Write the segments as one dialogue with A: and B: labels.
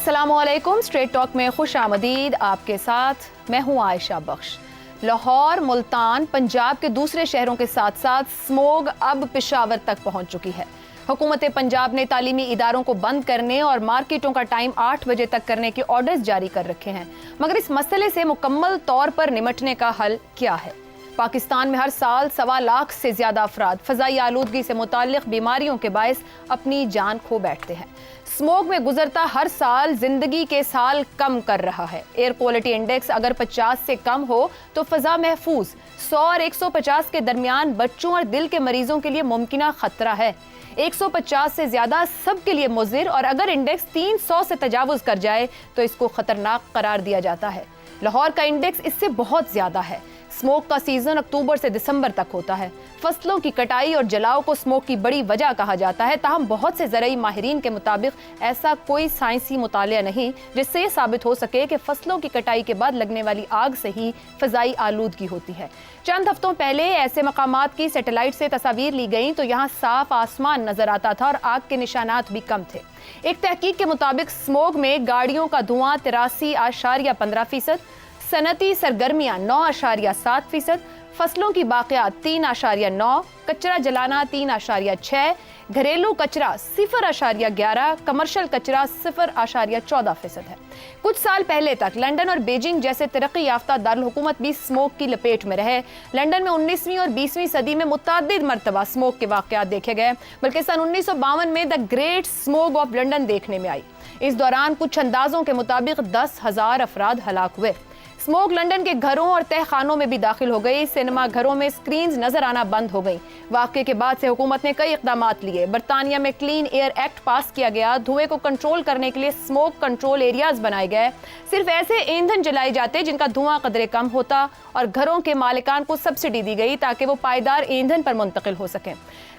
A: अस्सलाम वालेकुम। Straight talk में खुश आमदीद। आपके साथ मैं हूँ आयशा बख्श। लाहौर, मुल्तान, पंजाब के दूसरे शहरों के साथ साथ स्मोग अब पेशावर तक पहुँच चुकी है। हुकूमत पंजाब ने तालीमी इदारों को बंद करने और मार्केटों का टाइम 8 बजे तक करने के ऑर्डर्स जारी कर रखे हैं, मगर इस मसले से मुकम्मल तौर पर निपटने का हल क्या है? पाकिस्तान में हर साल 1.25 लाख से ज्यादा अफराद फजाई आलूदगी से मुताल्लिक बीमारियों के बायस अपनी जान खो बैठते हैं। स्मोक में गुजरता हर साल जिंदगी के साल कम कर रहा है। एयर क्वालिटी इंडेक्स अगर 50 से कम हो तो फजा महफूज 100 और 150 के दरमियान बच्चों और दिल के मरीजों के लिए मुमकिना खतरा है। 150 से ज्यादा सबके लिए मुज़िर, और अगर इंडेक्स 300 से तजावुज कर जाए तो इसको खतरनाक करार दिया जाता है। लाहौर का इंडेक्स इससे बहुत ज्यादा है। स्मोक का सीजन अक्टूबर से दिसंबर तक होता है। फसलों की कटाई और जलाओ को स्मोक की बड़ी वजह कहा जाता है, ताहम बहुत से ज़रई माहिरीन के मुताबिक ऐसा कोई साइंसी मुतालिया नहीं जिससे ये साबित हो सके कि फसलों की कटाई के बाद लगने वाली आग से ही फ़ज़ाई आलूदगी होती है। चंद हफ्तों पहले ऐसे मकामात की सैटेलाइट से तस्वीर ली गई तो यहाँ साफ आसमान नजर आता था और आग के निशानात भी कम थे। एक तहकीक के मुताबिक स्मोक में गाड़ियों का धुआं 83.15%, सनती सरगर्मियां 9.7%, फसलों की बाक़ियात 3.9, कचरा जलाना 3.6, घरेलू कचरा 0.11, कमर्शल कचरा 0.14% है। कुछ साल पहले तक लंदन और बीजिंग जैसे तरक्की याफ्ता दारुल हुकूमत भी स्मोक की लपेट में रहे। लंदन में 19वीं और 20वीं सदी में मुतअद्दिद मरतबा स्मोक के वाक़यात देखे गए, बल्कि सन 1952 में the great smoke of London देखने में आई। इस दौरान कुछ अंदाजों के मुताबिक 10,000 अफराद हलाक हुए। स्मोक लंदन के घरों और तहखानों में भी दाखिल हो गई। सिनेमा घरों में स्क्रीन्स नजर आना बंद हो गई। वाक़े के बाद से हुकूमत ने कई इक़दामात लिए। बरतानिया में क्लीन एयर एक्ट पास किया गया। धुएं को कंट्रोल करने के लिए स्मोक कंट्रोल एरियाज बनाए गए। सिर्फ ऐसे ईंधन जलाए जाते जिनका धुआं कदरे कम होता, और घरों के मालिकान को सब्सिडी दी गई ताकि वो पायदार ईंधन पर मुंतकिल हो सकें।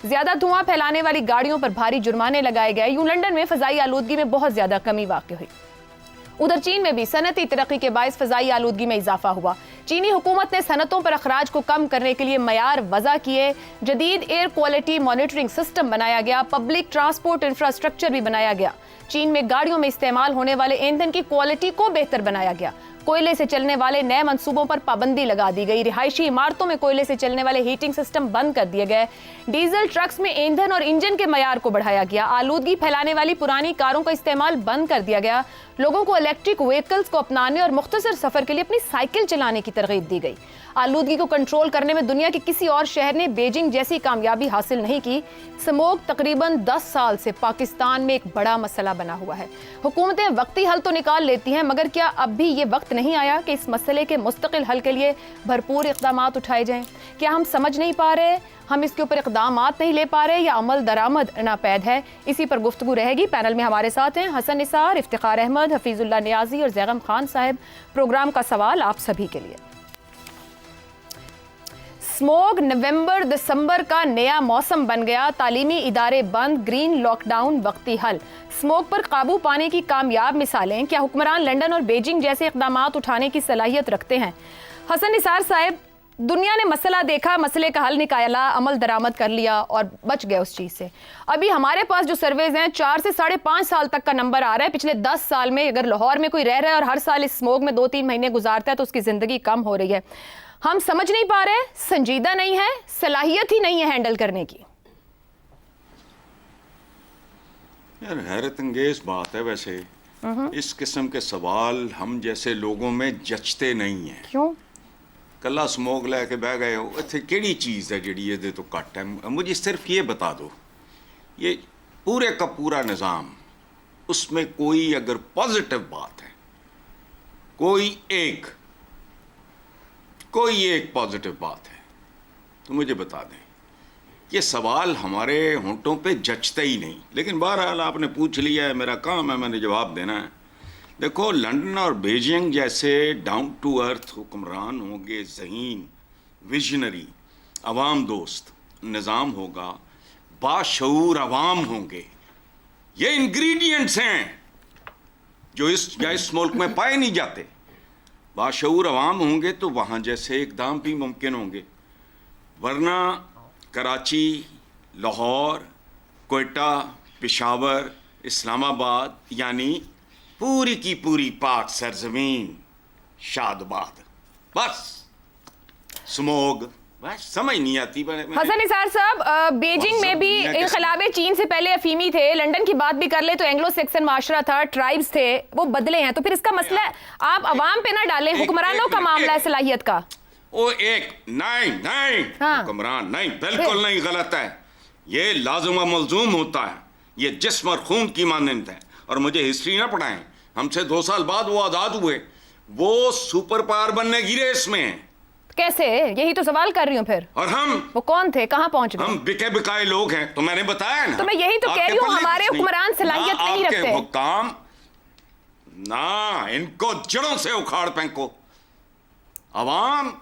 A: ज्यादा धुआं फैलाने वाली गाड़ियों पर भारी जुर्माने लगाए गए। यूं लंदन में फजाई आलूदगी में बहुत ज्यादा कमी वाक़ हुई। उधर चीन में भी सनती तरक्की के बायस फजाई आलूदगी में इजाफा हुआ। चीनी हुकूमत ने सनतों पर अखराज को कम करने के लिए मयार वज़ा किए। जदीद एयर क्वालिटी मॉनिटरिंग सिस्टम बनाया गया। पब्लिक ट्रांसपोर्ट इंफ्रास्ट्रक्चर भी बनाया गया। चीन में गाड़ियों में इस्तेमाल होने वाले ईंधन की क्वालिटी को बेहतर बनाया गया। कोयले से चलने वाले नए मंसूबों पर पाबंदी लगा दी गई। रिहायशी इमारतों में कोयले से चलने वाले हीटिंग सिस्टम बंद कर दिए गए। डीजल ट्रक्स में ईंधन और इंजन के मयार को बढ़ाया गया। आलूदगी फैलाने वाली पुरानी कारों का इस्तेमाल बंद कर दिया गया। लोगों को इलेक्ट्रिक व्हीकल्स को अपनाने और मुख्तसर सफर के लिए अपनी साइकिल चलाने की तरगीब दी गई। आलूदगी को कंट्रोल करने में दुनिया के किसी और शहर ने बीजिंग जैसी कामयाबी हासिल नहीं की। स्मोक तकरीबन 10 साल से पाकिस्तान में एक बड़ा मसला बना हुआ है। हुकूमतें वक्ती हल तो निकाल लेती हैं, मगर क्या अब भी ये वक्त नहीं आया कि इस मसले के मुस्तकिल हल के लिए भरपूर इक़दामात उठाए जाएं? क्या हम समझ नहीं पा रहे, हम इसके ऊपर इक़दामात नहीं ले पा रहे, या अमल दरामद नापैद है? इसी पर गुफ्तगू रहेगी। पैनल में हमारे साथ हैं हसन निसार, इफ्तिखार अहमद, हफीजुल्लाह नियाजी और जैगम खान साहब। प्रोग्राम का सवाल आप सभी के लिए। स्मोक नवंबर दिसंबर का नया मौसम बन गया। तालीमी इदारे बंद, ग्रीन लॉकडाउन वक्ती हल। स्मोक पर काबू पाने की कामयाब मिसालें। क्या हुक्मरान लंदन और बीजिंग जैसे इक़दामात उठाने की सलाहियत रखते हैं? हसन निसार साहब, दुनिया ने मसला देखा, मसले का हल निकाला, अमल दरामद कर लिया और बच गए उस चीज़ से। अभी हमारे पास जो सर्वेज हैं 4 से 5.5 साल तक का नंबर आ रहा है। पिछले 10 साल में अगर लाहौर में कोई रह रहा है और हर साल इस स्मोक में 2-3 महीने गुजारता है तो उसकी ज़िंदगी कम हो रही है। हम समझ नहीं पा रहे, संजीदा नहीं है, सलाहियत ही नहीं है हैंडल करने की।
B: यार हैरत अंगेज बात है वैसे। इस किस्म के सवाल हम जैसे लोगों में जचते नहीं हैं।
A: क्यों?
B: कला स्मोक लैके बह गए हो, इत्थे केड़ी चीज़ है जिहड़ी इहदे तो घट है? मुझे सिर्फ ये बता दो, ये पूरे का पूरा निज़ाम, उसमें कोई अगर पॉजिटिव बात है, कोई एक पॉजिटिव बात है तो मुझे बता दें। ये सवाल हमारे होंठों पे जचता ही नहीं, लेकिन बहरहाल आपने पूछ लिया है, मेरा काम है, मैंने जवाब देना है। देखो, लंदन और बीजिंग जैसे डाउन टू अर्थ हुक्मरान होंगे, ज़हीन, विजनरी, अवाम दोस्त निज़ाम होगा, बाशऊर अवाम होंगे। ये इंग्रेडिएंट्स हैं जो इस मुल्क में पाए नहीं जाते। बाशऊर अवाम होंगे तो वहाँ जैसे इक़दाम भी मुमकिन होंगे, वरना कराची, लाहौर, कोयटा, पेशावर, इस्लामाबाद यानी पूरी की पूरी पाक सरजमीन शादबाद, बस स्मोग, बस समझ नहीं आती।
A: हसन निसार साहब, बीजिंग में भी इनकलाब चीन से पहले अफीमी थे, लंदन की बात भी कर ले तो एंग्लो सेक्सन माशरा था, ट्राइब्स थे, वो बदले हैं, तो फिर इसका मसला आप अवाम पे ना डालें, हुक्मरानों का मामला है सलाहियत का।
B: वो एक नहीं
A: हाँ।
B: हुक्मरान नहीं, बिल्कुल नहीं, गलत है। ये लाजुम मलजूम होता है, ये जिस्म और खून की मानंद है। और मुझे हिस्ट्री ना पढ़ाएं, हमसे 2 साल बाद वो आजाद हुए, वो सुपर पावर बनने की रेस में हैं।
A: कैसे? यही तो सवाल कर रही हूँ फिर।
B: और हम,
A: वो कौन थे, कहाँ पहुंच गए?
B: हम बिके बिकाए लोग हैं, तो मैंने बताया ना।
A: तो मैं यही तो कह रही हूँ, हमारे हुक्मरान सलाहियत नहीं रखते।
B: आपके हुक्काम ना, इनको जड़ों से उखाड़ फेंको। अवाम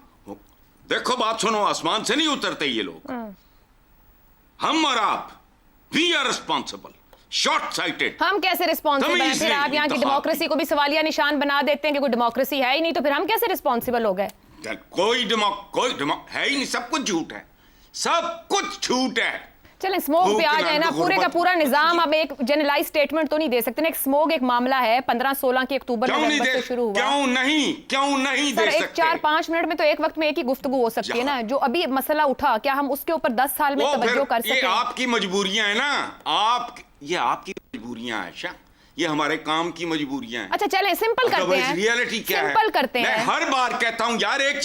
B: देखो, बात सुनो, आसमान से नहीं उतरते ये लोग। हम और आप, we are responsible, short sighted.
A: हम कैसे रिस्पॉन्सिबल हैं? फिर आप यहाँ की डेमोक्रेसी को भी सवालिया निशान बना देते हैं कि कोई डेमोक्रेसी है ही नहीं, तो फिर हम कैसे रिस्पॉन्सिबल हो गए?
B: कोई है ही नहीं, सब कुछ झूठ है, सब कुछ झूठ है।
A: चलें स्मोक पे आ जाए ना, पूरे का पूरा निजाम। अब एक जनरलाइज स्टेटमेंट तो नहीं दे सकते ना, एक स्मोक एक मामला है 15-16 की अक्टूबर नवंबर से शुरू हुआ।
B: क्यों नहीं
A: सर,
B: दे
A: एक
B: सकते?
A: 4-5 मिनट में तो एक वक्त में एक ही गुफ्तगू हो सकती है ना। जो अभी मसला उठा, क्या हम उसके ऊपर 10 साल में तवज्जो कर
B: ये
A: सकें?
B: आपकी मजबूरियां है ना, ये आपकी मजबूरियां हैं शाह, ये हमारे काम की मजबूरियां हैं।
A: अच्छा चलें सिंपल करते हैं,
B: रियलिटी क्या है?
A: सिंपल करते हैं।
B: मैं हर बार कहता हूं यार, एक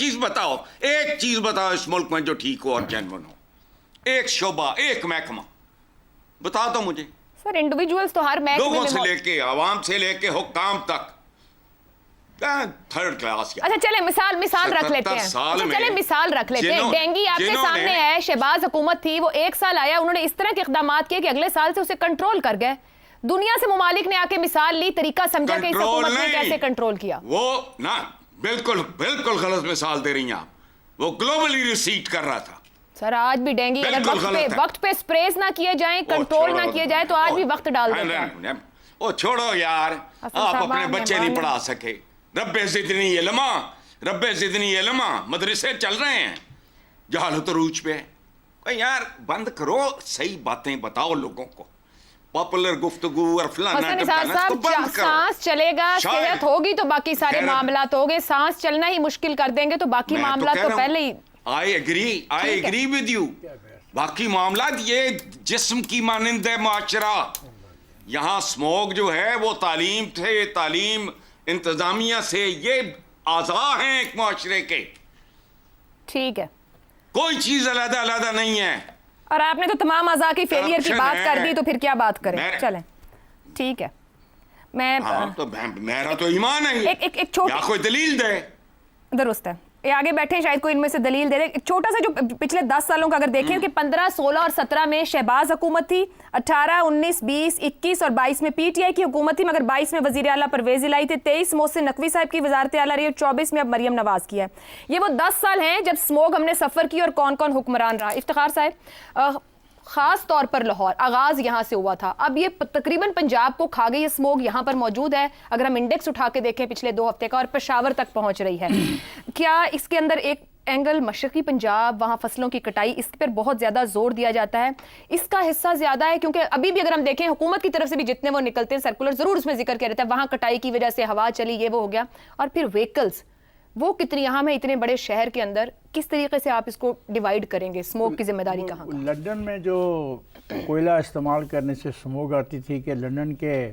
B: चीज बताओ इस मुल्क में जो ठीक हो और जेन्युइन हो, एक शोबा, एक महकमा बता दो मुझे।
A: सर इंडिविजुअल्स तो हर महकमे
B: लोगों
A: में
B: से लेके, आवाम से लेके हुक्काम तक, थर्ड क्लास।
A: अच्छा चले मिसाल रख लेते हैं। अच्छा चले मिसाल रख लेते हैं। डेंगी आपके सामने है, शहबाज हुकूमत थी, वो 1 साल आया, उन्होंने इस तरह के इकदाम किए कि अगले साल से उसे कंट्रोल कर गए। दुनिया से ममालिक ने आके मिसाल ली, तरीका समझा कि इस हुकूमत ने कैसे कंट्रोल किया।
B: वो ना बिल्कुल गलत मिसाल दे रही हैं आप। वो ग्लोबली रिसीट कर रहा था।
A: सर आज भी डेंगी अगर वक्त पे स्प्रेज ना किए जाए, कंट्रोल ना किए जाए, तो आज भी वक्त डाल देते हैं।
B: ओ छोड़ो यार, आप अपने बच्चे नहीं पढ़ा सके। रब्बे ज़िदनी इल्मा मदरसे चल रहे हैं, जहालत रूज पे है। यार बंद करो, सही बातें बताओ लोगों को, पॉपुलर गुफ्तगू और फलाना
A: साहब, सांस चलेगा, सेहत होगी तो बाकी सारे मामलात होंगे। सांस चलना ही मुश्किल कर देंगे तो बाकी मामला तो पहले ही।
B: I agree with you. बाकी मामलात ये जिस्म की मानंद है माशरा। यहाँ स्मोक जो है वो तालीम इंतजामिया से, ये आज़ा हैं एक माशरे के।
A: ठीक है,
B: कोई चीज अलग नहीं है।
A: और आपने तो तमाम आज़ा की फेलियर की बात कर दी, तो फिर क्या बात करें? चलें ठीक है,
B: तो मेरा तो ईमान है।
A: एक छोटा
B: कोई दलील दे।
A: दुरुस्त है, ये आगे बैठे शायद कोई इनमें से दलील दे दे। एक छोटा सा जो पिछले 10 सालों का अगर देखें कि 15, 16 और 17 में शहबाज हुकूमत थी, 18, 19, 20, 21 और 22 में पीटीआई की हुकूमत थी, मगर 22 में वजीर आला परवेज इलाही थे, 23 मोहसिन नकवी साहब की वजारत आला रही, 24 में अब मरियम नवाज की है। ये वो 10 साल हैं जब स्मोक हमने सफ़र की और कौन कौन हुक्मरान रहा। इफ्तिखार साहब, ख़ास तौर पर लाहौर आगाज़ यहाँ से हुआ था, अब ये तकरीबन पंजाब को खा गई है। स्मोक यहाँ पर मौजूद है, अगर हम इंडेक्स उठा के देखें पिछले 2 हफ्ते का, और पेशावर तक पहुँच रही है। क्या इसके अंदर एक एंगल मशरकी पंजाब, वहाँ फसलों की कटाई, इस पर बहुत ज़्यादा जोर दिया जाता है, इसका हिस्सा ज़्यादा है? क्योंकि अभी भी अगर हम देखें हुकूमत की तरफ से भी जितने वो निकलते हैं सर्कुलर, ज़रूर उसमें जिक्र किया रहता है वहाँ कटाई की वजह से हवा चली, ये वो हो गया। और फिर व्हीकल्स, वो कितनी, यहाँ में इतने बड़े शहर के अंदर किस तरीके से आप इसको डिवाइड करेंगे? स्मोक की जिम्मेदारी कहाँ?
C: लंदन में जो कोयला इस्तेमाल करने से स्मोक आती थी कि लंदन के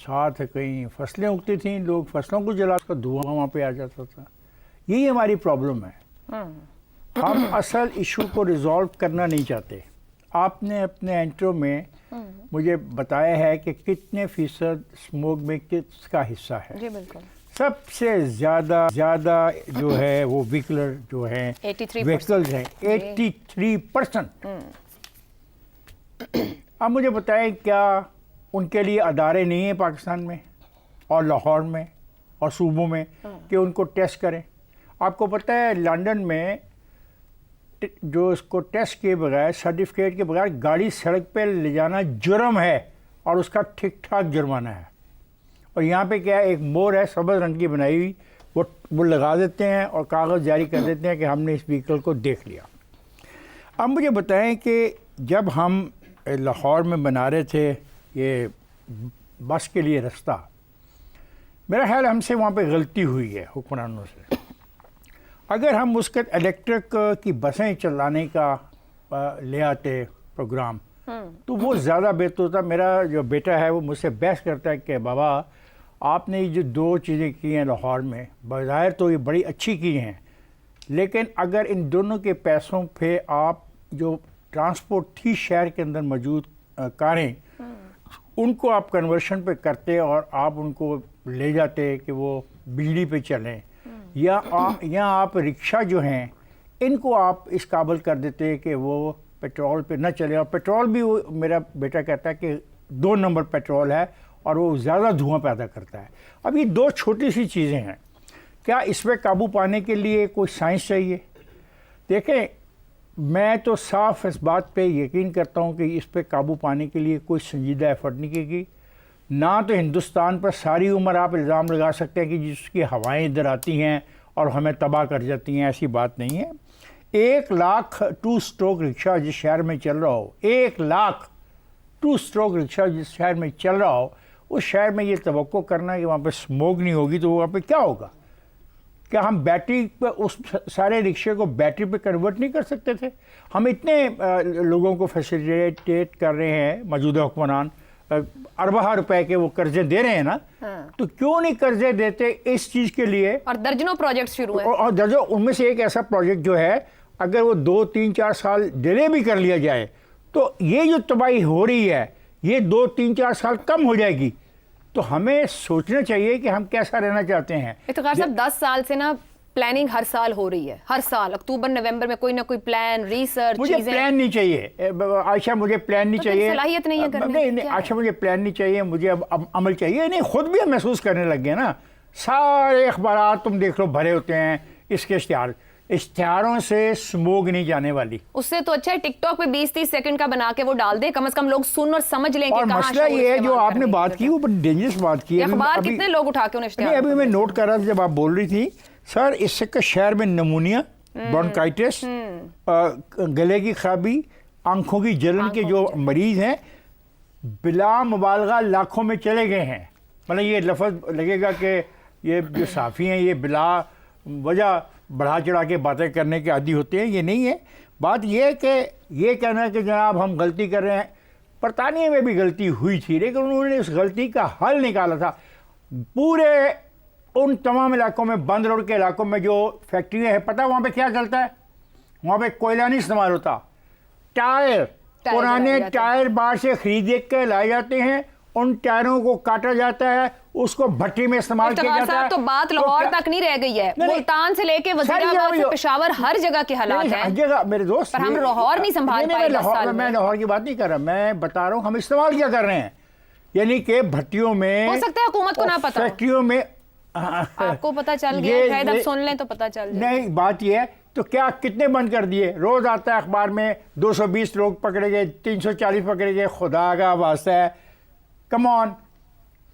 C: साथ कहीं फसलें उगती थीं, लोग फसलों को जला कर धुआं वहाँ पे आ जाता था। यही हमारी प्रॉब्लम है। हम असल इशू को रिजॉल्व करना नहीं चाहते। आपने अपने इंट्रो में मुझे बताया है कि कितने फीसद स्मोक में किसका हिस्सा है।
A: जी बिल्कुल।
C: सबसे ज़्यादा जो है वो व्हीकलर जो है, व्हीकल्स हैं 83%। अब मुझे बताएं, क्या उनके लिए अदारे नहीं हैं पाकिस्तान में और लाहौर में और सूबों में कि उनको टेस्ट करें? आपको पता है लंदन में जो इसको टेस्ट किए बगैर, सर्टिफिकेट के बगैर गाड़ी सड़क पे ले जाना जुर्म है और उसका ठीक ठाक जुर्माना है। और यहाँ पे क्या है, एक मोर है सब्ज़ रंग की बनाई हुई, वो लगा देते हैं और कागज़ जारी कर देते हैं कि हमने इस व्हीकल को देख लिया। अब मुझे बताएं कि जब हम लाहौर में बना रहे थे ये बस के लिए रास्ता, मेरा ख्याल हमसे वहाँ पे गलती हुई है हुक्मरानों से। अगर हम उसके इलेक्ट्रिक की बसें चलाने का ले आते प्रोग्राम तो वो ज़्यादा बेहतर होता। मेरा जो बेटा है वो मुझसे बहस करता है कि बाबा आपने ये जो 2 चीज़ें की हैं लाहौर में, बज़ाहिर तो ये बड़ी अच्छी की हैं, लेकिन अगर इन दोनों के पैसों पे आप जो ट्रांसपोर्ट थी शहर के अंदर मौजूद कारें, उनको आप कन्वर्शन पे करते और आप उनको ले जाते कि वो बिजली पे चलें, या आप रिक्शा जो हैं इनको आप इस काबिल कर देते कि वो पेट्रोल पे न चले। और पेट्रोल भी वो मेरा बेटा कहता है कि 2 नंबर पेट्रोल है और वो ज़्यादा धुआं पैदा करता है। अब ये 2 छोटी सी चीज़ें हैं, क्या इस पर काबू पाने के लिए कोई साइंस चाहिए? देखें, मैं तो साफ इस बात पे यकीन करता हूँ कि इस पे काबू पाने के लिए कोई संजीदा एफर्ट नहीं की। ना तो हिंदुस्तान पर सारी उम्र आप इल्ज़ाम लगा सकते हैं कि जिसकी हवाएं इधर आती हैं और हमें तबाह कर जाती हैं, ऐसी बात नहीं है। 1 लाख 2 स्ट्रोक रिक्शा जिस शहर में चल रहा हो, 1 लाख 2 स्ट्रोक रिक्शा जिस शहर में चल रहा हो, उस शहर में ये तवक्को करना कि वहाँ पे स्मोक नहीं होगी तो वहाँ पे क्या होगा? क्या हम बैटरी पर उस सारे रिक्शे को बैटरी पे कन्वर्ट नहीं कर सकते थे? हम इतने लोगों को फैसिलिटेट कर रहे हैं, मौजूदा हुक्मरान अरबा रुपए के वो कर्जे दे रहे हैं ना, तो क्यों नहीं कर्जे देते इस चीज़ के लिए?
A: और दर्जनों प्रोजेक्ट शुरू हैं।
C: और दर्जनों, उनमें से एक ऐसा प्रोजेक्ट जो है अगर वो 2, 3, 4 साल डिले भी कर लिया जाए तो ये जो तबाही हो रही है ये 2, 3, 4 साल कम हो जाएगी। तो हमें सोचना चाहिए कि हम कैसा रहना चाहते हैं।
A: इफ्तिखार साहब, 10 साल से ना प्लानिंग हर साल हो रही है, हर साल अक्टूबर नवंबर में कोई ना कोई प्लान, रिसर्च,
C: मुझे प्लान नहीं चाहिए आयशा, मुझे प्लान नहीं चाहिए,
A: सलाहियत नहीं है करने की।
C: नहीं आयशा, मुझे प्लान नहीं चाहिए, मुझे अब अमल चाहिए। नहीं, खुद भी हम महसूस करने लग गए ना, सारे अखबार तुम देख लो भरे होते हैं इसके इश्तिहारों से स्मोक नहीं जाने वाली।
A: उससे तो अच्छा है टिकटॉक पे 20-30 सेकंड का बना के वो डाल दे, कम से कम लोग सुन और समझ लें कि
C: और मसला ये है जो आपने बात की वो बड़ी डेंजरस बात की है।
A: अखबार कितने लोग उठा के उन्हें इश्तिहार,
C: अभी मैं नोट कर रहा था जब आप बोल रही थी सर, इससे का शहर में नमूनिया, ब्रोंकाइटिस, गले की खराबी, आंखों की जलन के जो मरीज हैं बिला मुबालगा लाखों में चले गए हैं। मतलब ये लफ्ज़ लगेगा कि ये जो साफ़ी हैं ये बिला वजह बढ़ा चढ़ा के बातें करने के आदी होते हैं, ये नहीं है। बात ये है कि ये कहना है कि जनाब हम गलती कर रहे हैं, बरतानिया में भी गलती हुई थी लेकिन उन्होंने उस गलती का हल निकाला था। पूरे उन तमाम इलाकों में, बंद रोड के इलाकों में जो फैक्ट्रियाँ हैं, पता वहाँ पे क्या चलता है? वहाँ पे कोयला नहीं इस्तेमाल होता, टायर पुराने टायर बाहर से खरीद के लाए जाते हैं, उन टायरों को काटा जाता है, उसको भट्टी में इस्तेमाल किया जाता है।
A: तो बात लाहौर तक नहीं रह गई है, मुल्तान से लेके वजीराबाद से पेशावर हर जगह के हालात हैं।
C: हर जगह मेरे दोस्त,
A: पर हम लाहौर नहीं संभाल पाए।
C: मैं लाहौर की बात नहीं कर रहा, मैं बता रहा हूँ हम इस्तेमाल क्या कर रहे हैं। यानी कि भट्टियों में,
A: हो सकता है हुकूमत को ना पता,
C: फैक्ट्रियों में
A: आपको पता चल गया, शायद आप सुन लें तो पता चल जाए।
C: नहीं, बात यह है तो क्या कितने बंद कर दिए? रोज आता है अखबार में 220 लोग पकड़े गए, 340 पकड़े गए। खुदा का वास्ता है, कम ऑन,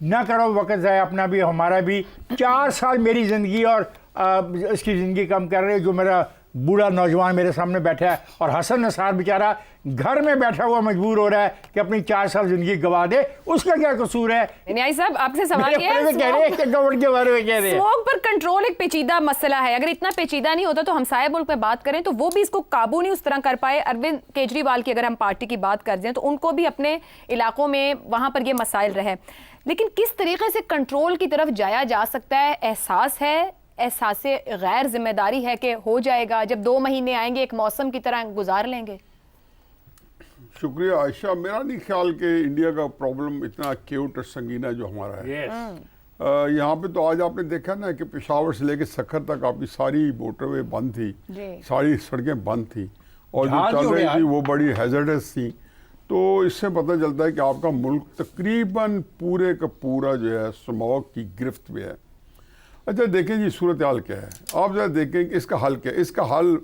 C: ना करो वक्त ज़ाया अपना भी हमारा भी। 4 साल मेरी ज़िंदगी और इसकी ज़िंदगी कम कर रहे, जो मेरा बूढ़ा नौजवान मेरे सामने बैठा है, और हसन नसार बेचारा घर में बैठा हुआ मजबूर हो रहा है कि अपनी 4 साल ज़िंदगी गवा दे। उसका क्या कसूर है?
A: न्याय साहब, आपसे सवाल ये है,
C: गवर्नमेंट के बारे में कह रहे हैं
A: स्मोक पर कंट्रोल एक पेचीदा मसला है। अगर इतना पेचीदा नहीं होता तो हमसाया मुल्क पे बात करें तो वो भी इसको काबू नहीं उस तरह कर पाए। अरविंद केजरीवाल की अगर हम पार्टी की बात कर दें तो उनको भी अपने इलाकों में वहां पर ये मसाइल रहे, लेकिन किस तरीके से कंट्रोल की तरफ जाया जा सकता है? एहसास है, एहसास गैर जिम्मेदारी है कि हो जाएगा, जब 2 महीने आएंगे एक मौसम की तरह गुजार लेंगे?
D: शुक्रिया आयशा। मेरा नहीं ख्याल कि इंडिया का प्रॉब्लम इतना एक्यूट और संगीन है जो हमारा है। यहाँ पे तो आज आपने देखा ना कि पेशावर से लेकर सखर तक आपकी सारी मोटरवे बंद थी, सारी सड़कें बंद थी, और जो चल रही थी वो बड़ी हैजर्डस थी। तो इससे पता चलता है कि आपका मुल्क तकरीबन पूरे का पूरा जो है स्मॉग की गिरफ्त में है। अच्छा देखें जी सूरत हाल क्या है, आप ज़रा देखें कि इसका हल क्या है। इसका हल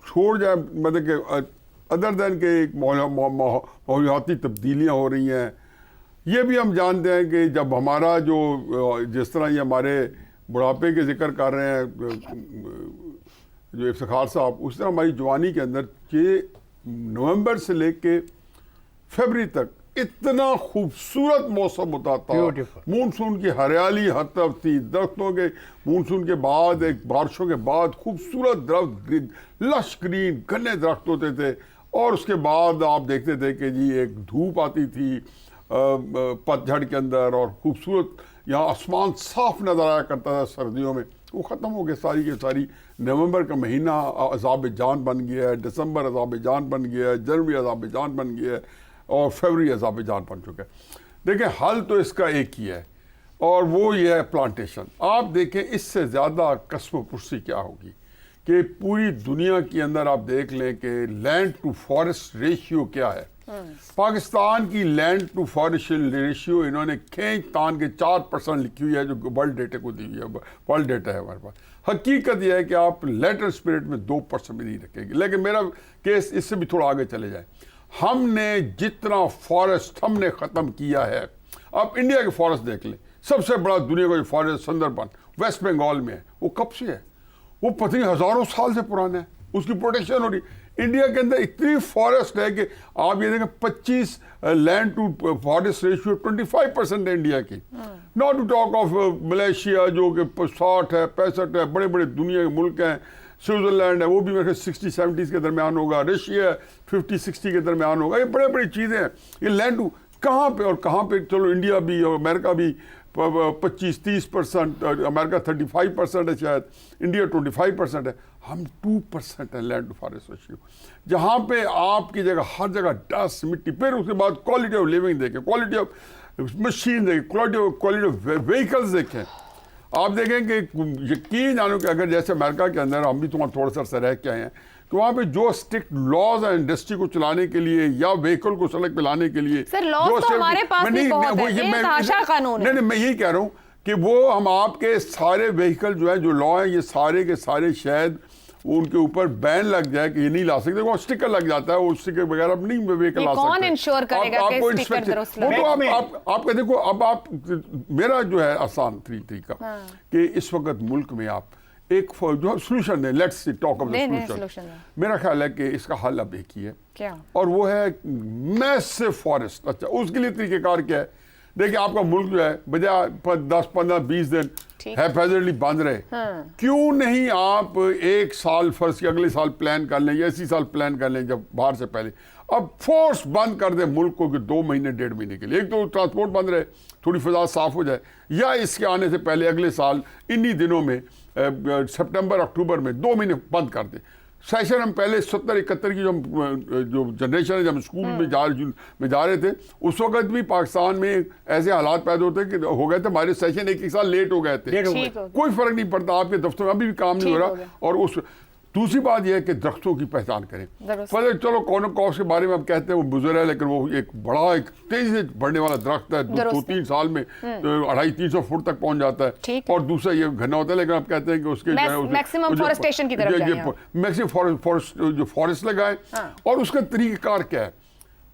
D: छोड़ जाए, मतलब कि अदर दैन के माहौलियाती तब्दीलियाँ हो रही हैं। ये भी हम जानते हैं कि जब हमारा जो जिस तरह ये हमारे बुढ़ापे के जिक्र कर रहे हैं जो इफ्तिखार साहब, उस तरह हमारी जवानी के अंदर ये नवंबर से लेके फरवरी तक इतना खूबसूरत मौसम होता था,
C: Beautiful.
D: मानसून की हरियाली हर तरफ थी, दरख्तों के मानसून के बाद एक बारिशों के बाद खूबसूरत दरख्त, लश ग्रीन घने दरख्त होते थे, और उसके बाद आप देखते थे कि जी एक धूप आती थी पतझड़ के अंदर, और खूबसूरत यहाँ आसमान साफ नजर आया करता था सर्दियों में। वो ख़त्म हो गया सारी की सारी। नवंबर का महीना अज़ाब जान बन गया है, दिसंबर अज़ाब जान बन गया है, जनवरी अज़ाब जान बन गया है, और फरवरी अज़ाब जान बन चुका है। देखें हल तो इसका एक ही है, और वो ये है प्लांटेशन। आप देखें इससे ज़्यादा कस्म पुरसी क्या होगी कि पूरी दुनिया के अंदर आप देख लें कि लैंड टू फॉरेस्ट रेशियो क्या है। पाकिस्तान की लैंड टू फॉरेस्ट रेशियो इन्होंने खींच तान के 4% लिखी हुई है, जो वर्ल्ड डेटा को दी हुई है, वर्ल्ड डेटा है हमारे पास। हकीकत यह है कि आप लेटर स्पिरिट में 2% भी नहीं रखेंगे। लेकिन मेरा केस इससे भी थोड़ा आगे चले जाए। हमने जितना फॉरेस्ट हमने ख़त्म किया है, आप इंडिया के फॉरेस्ट देख लें, सबसे बड़ा दुनिया का जो फॉरेस्ट सुंदरबन वेस्ट बंगाल में है, वो कब से है? वो पता नहीं हज़ारों साल से पुराना है, उसकी प्रोटेक्शन हो रही। इंडिया के अंदर इतनी फॉरेस्ट है कि आप ये देखें 25 लैंड टू फॉरेस्ट रेशियो 25% है इंडिया की। Not to talk of Malaysia जो कि 60 है, 65 है, बड़े बड़े दुनिया के मुल्क हैं। स्विट्ज़रलैंड है, वो भी मेरे 60-70 के दरमियान होगा। रशिया 50-60 के दरमियान होगा। ये बड़े बड़ी चीज़ें हैं। ये लैंड टू कहाँ पे और कहाँ पे, चलो इंडिया भी और अमेरिका भी 25-30%, अमेरिका 35% है शायद, इंडिया 25% है, हम 2% है लैंड टू फॉरेस्ट रेशियो। जहाँ पे आपकी जगह हर जगह डस्ट मिट्टी, फिर उसके बाद क्वालिटी ऑफ लिविंग देखें, क्वालिटी ऑफ मशीन देखें, क्वालिटी ऑफ व्हीकल्स देखें। आप देखें कि यकीन जानो कि अगर जैसे अमेरिका के अंदर हम भी थोड़ा सा रह के आए हैं, तो वहाँ पे जो स्ट्रिक्ट लॉज है इंडस्ट्री को चलाने के लिए या व्हीकल को सड़क पे लाने के लिए,
A: सर लॉज तो हमारे पास भी बहुत है, ये तमाशा कानून है।
D: नहीं, मैं यही कह रहा हूँ कि वो हम आपके सारे व्हीकल जो है, जो लॉ है, ये सारे के सारे शायद उनके ऊपर बैन लग जाए कि ये नहीं ला सकते। वो स्टिकर लग जाता है, वो स्टिकर वगैरह नहीं व्हीकल ला सकते।
A: कौन इंश्योर करेगा कि स्टिकर दुरुस्त लगे?
D: आप देखो, अब आप मेरा जो है आसान तरीका कि इस वक्त मुल्क में आप एक जो सोल्यूशन है, let's talk of the solution. मेरा ख्याल है कि इसका हल अब एक ही है,
A: क्या?
D: और वो है मैसिव फॉरेस्ट। अच्छा, उसके लिए तरीकेकार क्या है? देखिए, आपका मुल्क जो है बजाय 10, 15, 20 दिन हैफेजर्डली बंद रहे, क्यों नहीं आप एक साल फर्स्ट के अगले साल प्लान कर लें, या इसी साल प्लान कर लें जब बाहर से पहले। अब फोर्स बंद कर दे मुल्क को कि 2 महीने 1.5 महीने के लिए, एक तो ट्रांसपोर्ट बंद रहे, थोड़ी फिजा साफ हो जाए, या इसके आने से पहले अगले साल इन्हीं दिनों में सितंबर अक्टूबर में 2 महीने बंद कर दे। सेशन हम पहले 70-71 की जो जनरेशन है, जब हम स्कूल में जा रहे थे, उस वक्त भी पाकिस्तान में ऐसे हालात पैदा होते कि हो गए थे, हमारे सेशन एक साल लेट हो गए थे। कोई फर्क नहीं पड़ता, आपके दफ्तर में अभी भी काम नहीं हो रहा। और उस दूसरी बात यह है कि दरख्तों की पहचान करें। चलो कॉर्नर क्रॉप्स के बारे में हम कहते हैं वो बुजुर्ग है, लेकिन वो एक बड़ा एक तेजी से बढ़ने वाला दरख्त है, 2-3 साल में 250-300 फुट तक पहुंच जाता है। और दूसरा ये घना होता है, लेकिन आप कहते हैं कि उसके
A: मैक्सिमम फॉरेस्टेशन की तरफ जाएं,
D: मैक्सिमम फॉरेस्ट लगाएं। और उसका तरीक़ाकार क्या है?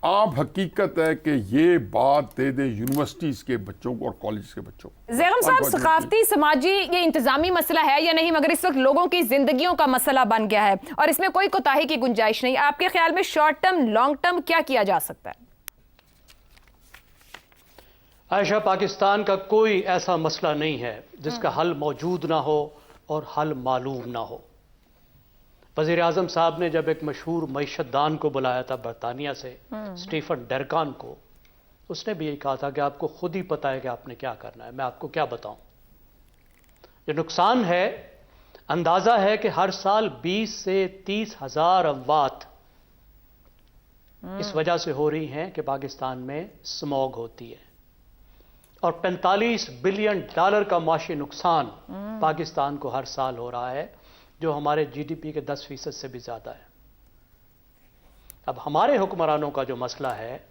D: आप हकीकत है कि ये बात दे दें यूनिवर्सिटीज़ के बच्चों को और कॉलेज के बच्चों को।
A: ज़ैगम साहब, सकाफती समाजी ये इंतजामी मसला है या नहीं, मगर इस वक्त लोगों की जिंदगियों का मसला बन गया है और इसमें कोई कोताही की गुंजाइश नहीं। आपके ख्याल में शॉर्ट टर्म लॉन्ग टर्म क्या किया जा सकता है?
E: आयशा, पाकिस्तान का कोई ऐसा मसला नहीं है जिसका हल मौजूद ना हो और हल मालूम ना हो। वज़ीर आज़म साहब ने जब एक मशहूर मईशतदान को बुलाया था बरतानिया से, स्टीफन डरकान को, उसने भी यही कहा था कि आपको खुद ही पता है कि आपने क्या करना है, मैं आपको क्या बताऊं। जो नुकसान है, अंदाज़ा है कि हर साल 20 से 30 हज़ार अमवात इस वजह से हो रही हैं कि पाकिस्तान में स्मॉग होती है, और $45 बिलियन का माशी नुकसान पाकिस्तान को हर साल हो रहा है, जो हमारे जीडीपी के 10% से भी ज़्यादा है। अब हमारे हुक्मरानों का जो मसला है,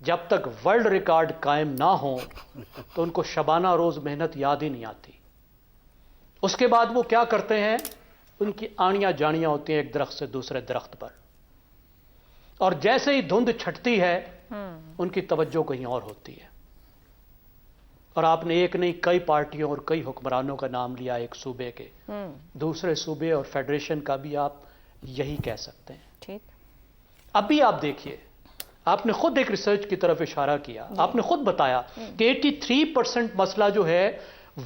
E: जब तक वर्ल्ड रिकॉर्ड कायम ना हो तो उनको शबाना रोज़ मेहनत याद ही नहीं आती। उसके बाद वो क्या करते हैं, उनकी आनियाँ जानियाँ होती हैं एक दरख्त से दूसरे दरख्त पर, और जैसे ही धुंध छटती है उनकी तवज्जो कहीं और होती है। और आपने एक नहीं कई पार्टियों और कई हुक्मरानों का नाम लिया, एक सूबे के, दूसरे सूबे और फेडरेशन का भी आप यही कह सकते हैं।
A: ठीक।
E: अभी आप देखिए, آپ نے خود ایک ریسرچ کی طرف اشارہ کیا, آپ نے خود بتایا کہ 83% مسئلہ جو ہے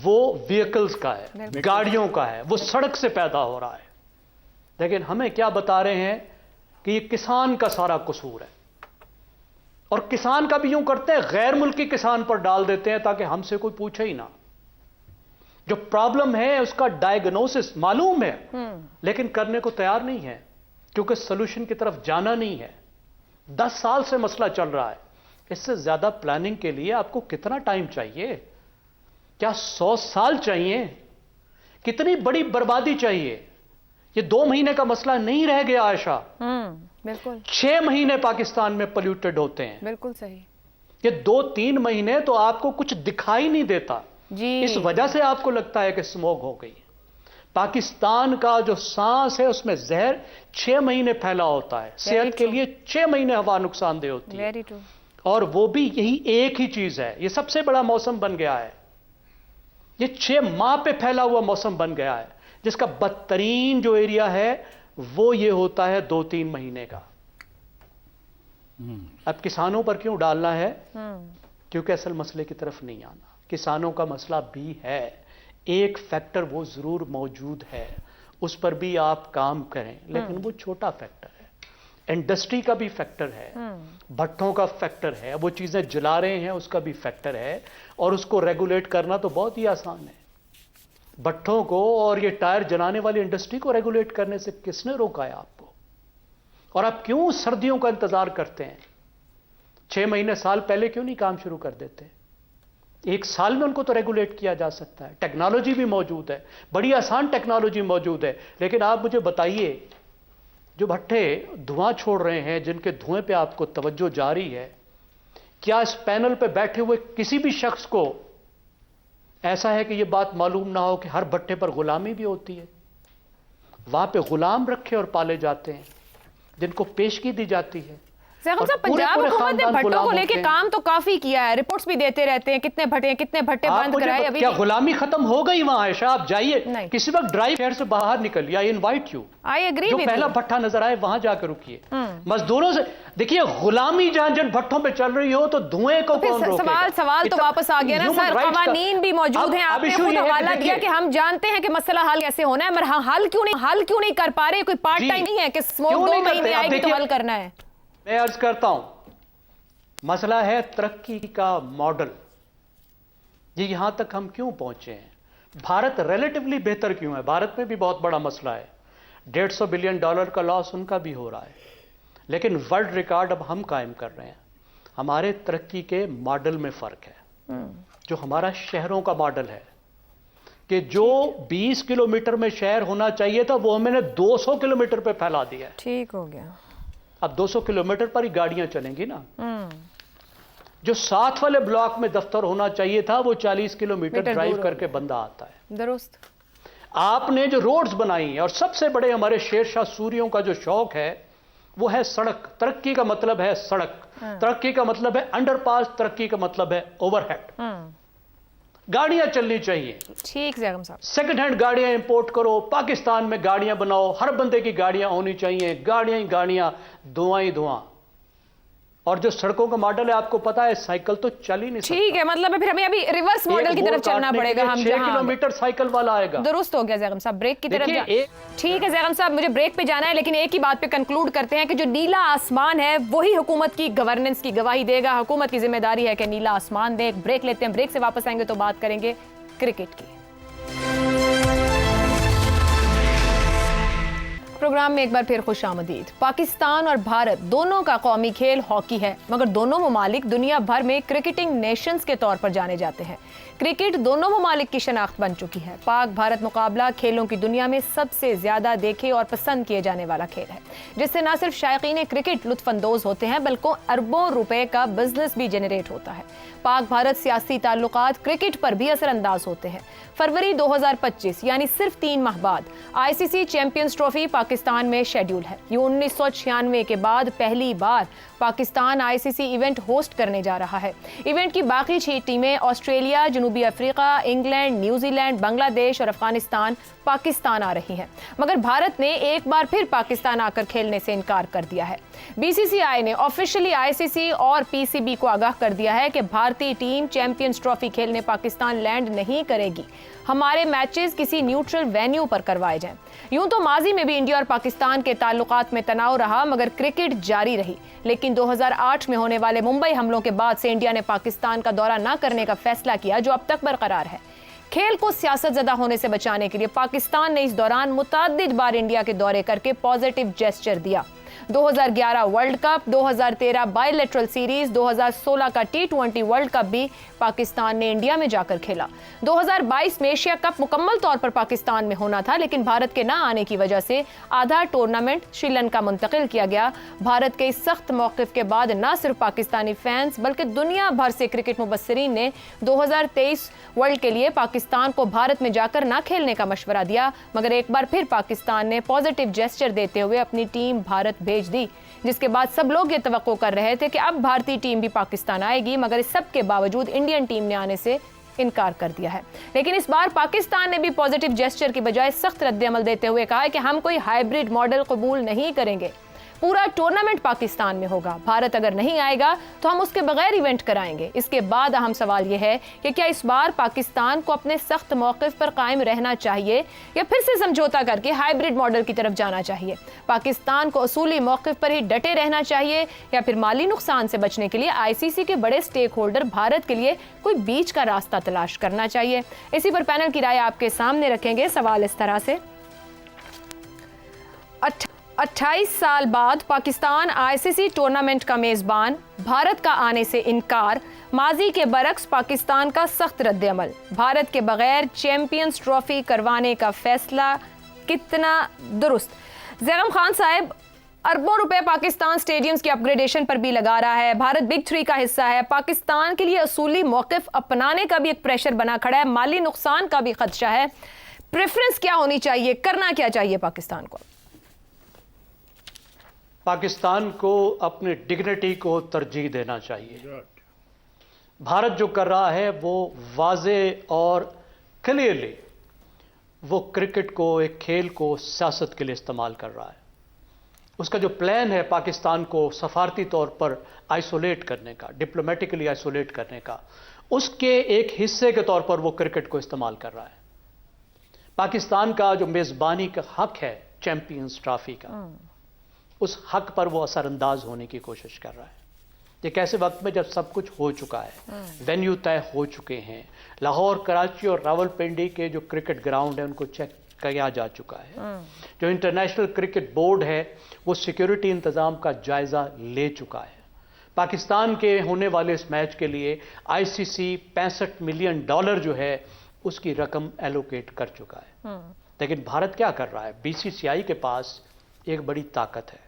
E: وہ وہیکلز کا ہے, گاڑیوں کا ہے, وہ سڑک سے پیدا ہو رہا ہے. لیکن ہمیں کیا بتا رہے ہیں کہ یہ کسان کا سارا قصور ہے, اور کسان کا بھی یوں کرتے ہیں غیر ملکی کسان پر ڈال دیتے ہیں تاکہ ہم سے کوئی پوچھے ہی نہ. جو پرابلم ہے اس کا ڈائگنوسس معلوم ہے لیکن کرنے کو تیار نہیں ہے کیونکہ سولوشن کی طرف جانا نہیں ہے. 10 سال سے مسئلہ چل رہا ہے, اس سے زیادہ پلاننگ کے لیے آپ کو کتنا ٹائم چاہیے؟ کیا 100 سال چاہیے؟ کتنی بڑی بربادی چاہیے؟ یہ 2 مہینے کا مسئلہ نہیں رہ گیا عائشہ,
A: بالکل
E: 6 مہینے پاکستان میں پلیوٹڈ ہوتے ہیں.
A: بالکل صحیح.
E: یہ 2-3 مہینے تو آپ کو کچھ دکھائی نہیں دیتا,
A: جی
E: اس وجہ سے آپ کو لگتا ہے کہ اسموگ ہو گئی. پاکستان کا جو سانس ہے اس میں زہر 6 مہینے پھیلا ہوتا ہے, صحت کے لیے 6 مہینے ہوا نقصان دہ ہوتی ہے,
A: ویری ٹرو.
E: اور وہ بھی یہی ایک ہی چیز ہے. یہ سب سے بڑا موسم بن گیا ہے, یہ 6 ماہ پہ پھیلا ہوا موسم بن گیا ہے, جس کا بدترین جو ایریا ہے وہ یہ ہوتا ہے 2-3 مہینے کا. اب کسانوں پر کیوں ڈالنا ہے؟ کیونکہ اصل مسئلے کی طرف نہیں آنا. کسانوں کا مسئلہ بھی ہے, ایک فیکٹر وہ ضرور موجود ہے, اس پر بھی آپ کام کریں, لیکن وہ چھوٹا فیکٹر ہے. انڈسٹری کا بھی فیکٹر ہے, بھٹوں کا فیکٹر ہے, وہ چیزیں جلا رہے ہیں اس کا بھی فیکٹر ہے, اور اس کو ریگولیٹ کرنا تو بہت ہی آسان ہے. بھٹوں کو اور یہ ٹائر جلانے والی انڈسٹری کو ریگولیٹ کرنے سے کس نے روکا ہے آپ کو؟ اور آپ کیوں سردیوں کا انتظار کرتے ہیں؟ 6 مہینے سال پہلے کیوں نہیں کام شروع کر دیتے؟ 1 سال میں ان کو تو ریگولیٹ کیا جا سکتا ہے. ٹیکنالوجی بھی موجود ہے, بڑی آسان ٹیکنالوجی موجود ہے. لیکن آپ مجھے بتائیے, جو بھٹے دھواں چھوڑ رہے ہیں, جن کے دھوئیں پہ آپ کو توجہ جاری ہے, کیا اس پینل پہ بیٹھے ہوئے کسی بھی شخص کو ایسا ہے کہ یہ بات معلوم نہ ہو کہ ہر بھٹے پر غلامی بھی ہوتی ہے؟ وہاں پہ غلام رکھے اور پالے جاتے ہیں جن کو پیشگی دی جاتی ہے.
A: صاحب پنجاب حکومت نے بھٹوں کو لے کے کام تو کافی کیا ہے, رپورٹس بھی دیتے رہتے ہیں, کتنے بھٹے بند کرائے. ابھی
E: کیا غلامی ختم ہو گئی وہاں عائشہ؟ آپ جائیے کسی وقت ڈرائیو شہر سے باہر نکلیے, آئی انوائٹ یو, جو پہلا بھٹا نظر آئے وہاں جا کے رکیے. مزدوروں سے دیکھیے, غلامی جہاں جن بھٹوں پہ چل رہی ہو تو دھوئیں کو کون روکے؟
A: سوال تو واپس آ گیا نا سر, قوانین بھی موجود ہیں, آپ نے خود حوالہ دیا کہ ہم جانتے ہیں کہ مسئلہ حل کیسے ہونا ہے, مگر حل کیوں نہیں کر پا رہے؟ کوئی پارٹ ٹائم نہیں ہے کہ اسموک 2 مہینے آئے گی تو حل کرنا ہے.
E: میں عرض کرتا ہوں, مسئلہ ہے ترقی کا ماڈل. یہ یہاں تک ہم کیوں پہنچے ہیں؟ بھارت ریلیٹیولی بہتر کیوں ہے؟ بھارت میں بھی بہت بڑا مسئلہ ہے, $150 بلین کا لاس ان کا بھی ہو رہا ہے, لیکن ورلڈ ریکارڈ اب ہم قائم کر رہے ہیں. ہمارے ترقی کے ماڈل میں فرق ہے. جو ہمارا شہروں کا ماڈل ہے کہ جو 20 کلومیٹر میں شہر ہونا چاہیے تھا وہ ہم نے 200 کلومیٹر پہ پھیلا دیا ہے.
A: ٹھیک ہو گیا.
E: اب 200 کلومیٹر پر ہی گاڑیاں چلیں گی نا. جو 7 والے بلاک میں دفتر ہونا چاہیے تھا وہ 40 کلومیٹر ڈرائیو کر کے بندہ آتا ہے.
A: درست.
E: آپ نے جو روڈز بنائی ہیں, اور سب سے بڑے ہمارے شیر شاہ سوریوں کا جو شوق ہے وہ ہے سڑک. ترقی کا مطلب ہے سڑک, ترقی کا مطلب ہے انڈر پاس, ترقی کا مطلب ہے اوور ہیڈ. گاڑیاں چلنی چاہیے.
A: ٹھیک زیغم صاحب.
E: سیکنڈ ہینڈ گاڑیاں امپورٹ کرو, پاکستان میں گاڑیاں بناؤ, ہر بندے کی گاڑیاں ہونی چاہیے, گاڑیاں ہی گاڑیاں, دھواں ہی دھواں. اور جو سڑکوں کا ماڈل ہے آپ کو پتا ہے سائیکل تو چل ہی نہیں سکتا.
A: ٹھیک ہے, مطلب ہے پھر ہمیں ابھی ریورس ماڈل کی طرف چلنا پڑے گا. ہم
E: 6 کلومیٹر سائیکل والا آئے گا.
A: درست ہو گیا زیغم صاحب, بریک کی طرف. ٹھیک ہے زیغم صاحب, مجھے بریک پہ جانا ہے, لیکن ایک ہی بات پہ کنکلوڈ کرتے ہیں کہ جو نیلا آسمان ہے وہی حکومت کی گورننس کی گواہی دے گا. حکومت کی ذمہ داری ہے کہ نیلا آسمان دے. ایک بریک لیتے ہیں, بریک سے واپس آئیں گے تو بات کریں گے کرکٹ کی. پروگرام میں ایک بار پھر خوش آمدید. پاکستان اور بھارت دونوں کا قومی کھیل ہاکی ہے, مگر دونوں ممالک دنیا بھر میں کرکٹنگ نیشنز کے طور پر جانے جاتے ہیں. کرکٹ دونوں ممالک کی شناخت بن چکی ہے. پاک بھارت مقابلہ کھیلوں کی دنیا میں سب سے زیادہ دیکھے اور پسند کیے جانے والا کھیل ہے, جس سے نہ صرف شائقین کرکٹ لطف اندوز ہوتے ہیں بلکہ اربوں روپے کا بزنس بھی جنریٹ ہوتا ہے. پاک بھارت سیاسی تعلقات کرکٹ پر بھی اثر انداز ہوتے ہیں. فروری 2025 یعنی صرف 3 ماہ بعد ICC champions trophy Pakistan Pakistan में शेड्यूल है। ये 1996 के बाद पहली बार पाकिस्तान आईसीसी इवेंट होस्ट करने जा रहा है। इवेंट की बाकी 6 टीमें ऑस्ट्रेलिया, जनूबी अफ्रीका, इंग्लैंड, न्यूजीलैंड, बांग्लादेश और अफगानिस्तान पाकिस्तान आ रही हैं। मगर भारत ने एक बार फिर पाकिस्तान आकर खेलने से इनकार कर दिया है। बीसीसीआई ने ऑफिशियली आईसीसी और पीसीबी को आगाह कर दिया है कि भारतीय टीम चैंपियंस ट्रॉफी खेलने पाकिस्तान लैंड नहीं करेगी। हमारे मैचेस किसी न्यूट्रल वेन्यू पर करवाए जाएं। यूं तो माजी में भी इंडिया और पाकिस्तान के ताल्लुकात में तनाव रहा, मगर क्रिकेट जारी रही। लेकिन 2008 में होने वाले मुंबई हमलों के बाद से इंडिया ने पाकिस्तान का दौरा न करने का फैसला किया, जो अब तक बरकरार है। खेल को सियासतज़दा होने से बचाने के लिए पाकिस्तान ने इस दौरान मुतअद्दिद बार इंडिया के दौरे करके पॉजिटिव जेस्चर दिया। 2011 वर्ल्ड कप, 2013 बायलैटरल सीरीज, 2016 का T20 वर्ल्ड कप भी पाकिस्तान ने इंडिया में जाकर खेला। 2022 में एशिया कप मुकम्मल तौर पर पाकिस्तान में होना था, लेकिन भारत के ना आने की वजह से आधा टूर्नामेंट श्रीलंका मुंतकिल किया गया। भारत के इस सख्त मौक़िफ़ के बाद न सिर्फ पाकिस्तानी फैंस बल्कि दुनिया भर से क्रिकेट मुबस्सिरीन ने 2023 वर्ल्ड के लिए पाकिस्तान को भारत में जाकर ना खेलने का मशवरा दिया। मगर एक बार फिर पाकिस्तान ने पॉजिटिव जेस्चर देते हुए अपनी टीम भारत भेज दी, जिसके बाद सब लोग ये तवक्को कर रहे थे कि अब भारतीय टीम भी पाकिस्तान आएगी। मगर इस सब के बावजूद इंडियन टीम ने आने से इनकार कर दिया है। लेकिन इस बार पाकिस्तान ने भी पॉजिटिव जेस्चर की बजाय सख्त रद्द-ए-अमल देते हुए कहा है कि हम कोई हाइब्रिड मॉडल कबूल नहीं करेंगे। पूरा टूर्नामेंट पाकिस्तान में होगा। भारत अगर नहीं आएगा तो हम उसके बगैर इवेंट कराएंगे। इसके बाद अहम सवाल यह है कि क्या इस बार पाकिस्तान को अपने सख्त मौक़िफ़ पर कायम रहना चाहिए या फिर से समझौता करके हाइब्रिड मॉडल की तरफ जाना चाहिए। पाकिस्तान को असूली मौक़िफ़ पर ही डटे रहना चाहिए या फिर माली नुकसान से बचने के लिए आईसीसी के बड़े स्टेक होल्डर भारत के लिए कोई बीच का रास्ता तलाश करना चाहिए। इसी पर पैनल की राय आपके सामने रखेंगे। सवाल इस तरह से, 28 साल बाद पाकिस्तान आईसीसी टूर्नामेंट का मेज़बान, भारत का आने से इनकार, माजी के बरक्स पाकिस्तान का सख्त रद्द-ए-अमल, भारत के बगैर चैंपियंस ट्रॉफी करवाने का फैसला कितना दुरुस्त। ज़ैगम खान साहब, अरबों रुपए पाकिस्तान स्टेडियम्स की अपग्रेडेशन पर भी लगा रहा है। भारत बिग 3 का हिस्सा है। पाकिस्तान के लिए असूली मौक़िफ़ अपनाने का भी एक प्रेशर बना खड़ा है, माली नुकसान का भी खदशा है। प्रेफरेंस क्या होनी चाहिए, करना क्या चाहिए पाकिस्तान को?
E: पाकिस्तान को अपनी डिग्निटी को तरजीह देना चाहिए। भारत जो कर रहा है वो वाज़े और क्लियरली वो क्रिकेट को, एक खेल को सियासत के लिए इस्तेमाल कर रहा है। उसका जो प्लान है पाकिस्तान को सफारती तौर पर आइसोलेट करने का, डिप्लोमेटिकली आइसोलेट करने का, उसके एक हिस्से के तौर पर वो क्रिकेट को इस्तेमाल कर रहा है। पाकिस्तान का जो मेज़बानी का हक है चैंपियंस ट्रॉफी का, उस हक पर वो असरअंदाज होने की कोशिश कर रहा है। एक ऐसे वक्त में जब सब कुछ हो चुका है, वेन्यू तय हो चुके हैं, लाहौर, कराची और रावलपिंडी के जो क्रिकेट ग्राउंड है उनको चेक किया जा चुका है, जो इंटरनेशनल क्रिकेट बोर्ड है वो सिक्योरिटी इंतजाम का जायजा ले चुका है। पाकिस्तान के होने वाले इस मैच के लिए आईसीसी $65 मिलियन जो है उसकी रकम एलोकेट कर चुका है। लेकिन भारत क्या कर रहा है? बीसीसीआई के पास एक बड़ी ताकत है,